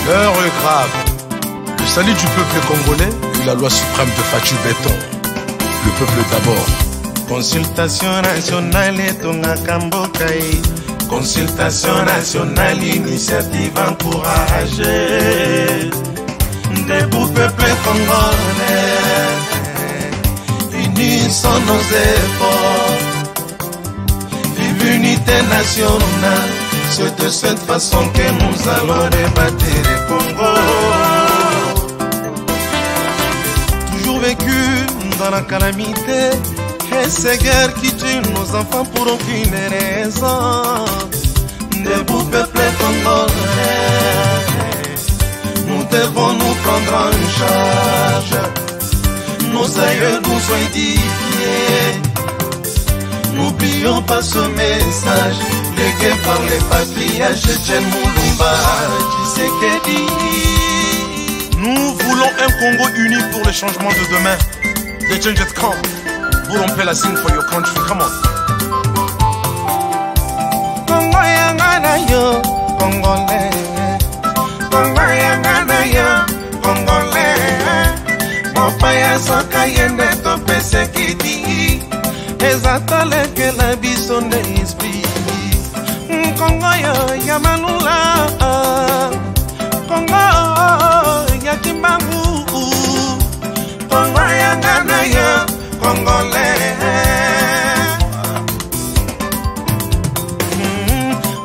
L'heure est grave. Le salut du peuple congolais et la loi suprême de Fatou Béton. Le peuple d'abord. Consultation nationale etonga kambokai. Consultation nationale, initiative encouragée. Debout peuple congolais, unissons nos efforts. Vive l'unité nationale, c'est de cette façon que nous allons débattre le Congo. Toujours vécu dans la calamité, et ces guerres qui tuent nos enfants pour aucune raison. Debout peuple congolais, nous devons nous prendre en charge. Nos aïeux nous ont édifiés. N'oublions pas ce message, légué par les patriarches Etienne Mulumba, Tshisekedi. Nous voulons un Congo uni pour le changement de demain. The change has come. Burumpela, sing for your country, come on. Congo yangana yo, Congolais. Congo yangana yo, Congolais. Mopaya soka yende to pesekidi. Ezatale que la biso de esprit. Congo yo yamanula. Congo yakimbangu. Congo yangana yo, Congolais.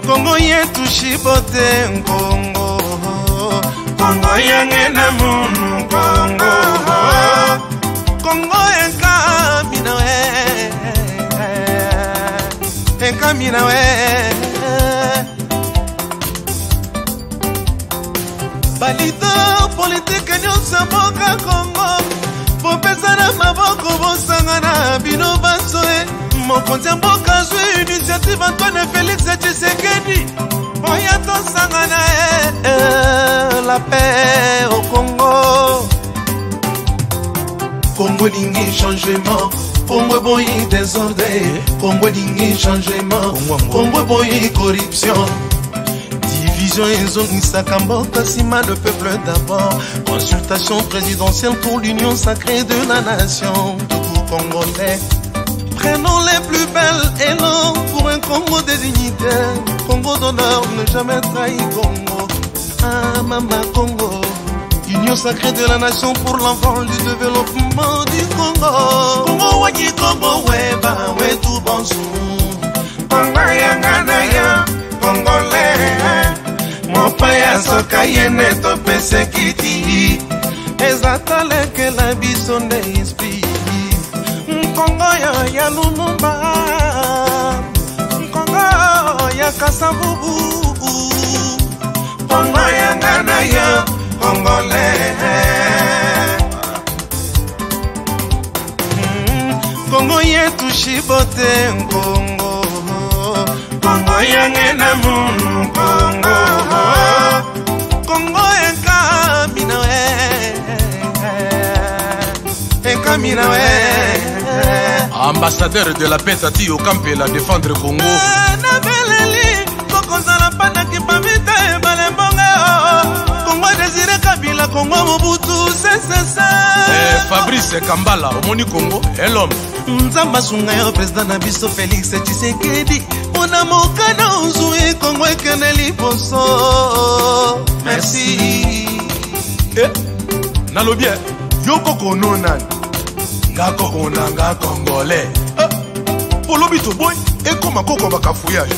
Congo yetu shibote Congo. Congo yangena munu Congo. Congo enkamina we. Enkamina we. Balito politique nyonso mboka Congo. Popesana maboko bosangana bino basoe. Mokonzi mboka zwi initiative Antoine Félix Tshisekedi. Boya tosangana la paix au Congo. Congo lingi changement. Congo boyi désordre. Congo lingi changement. Congo boyi corruption. Division et zone Isakamboka, Sima le peuple d'abord. Consultation présidentielle pour l'union sacrée de la nation. Tout Congolais. Prenons les plus belles élans pour un Congo des dignitaires. Congo d'honneur, ne jamais trahir Congo. Ah, Mama Congo. Union sacrée de la nation pour l'envol du développement du Congo. Congo wagi Congo weba we tout bon sou. Congo yangana ya Congolais. Mopaya soka yene to pesekiti. Ezatale que la biso de esprit. Congo ya Lumumba. Congo ya Kasavubu. Congo yangana ya Congolais. Congo yetu shibote Congo. Congo yangena munu Congo. Congo enkamina we. Enkamina we. Ambassadeur de la paix Tati Okampela défendre Congo. Na beleli kokozala pana kipamita balembonga. Congo désiré Kabila, Congo Mobutu, c'est. Fabrice Kambala, omoni Congo, et l'homme. Nzamba sunga yo président na biso Félix Tshisekedi. Mona mokana uzui Congo ekene liboso. Merci. Nalobi yoko kono nani. Ngako kona nga Congolais. Polobi to boy, ekoma koko bakafouillage.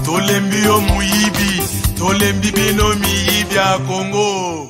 Tolembi yo muyibi, tolembi bino miyibi ya Congo.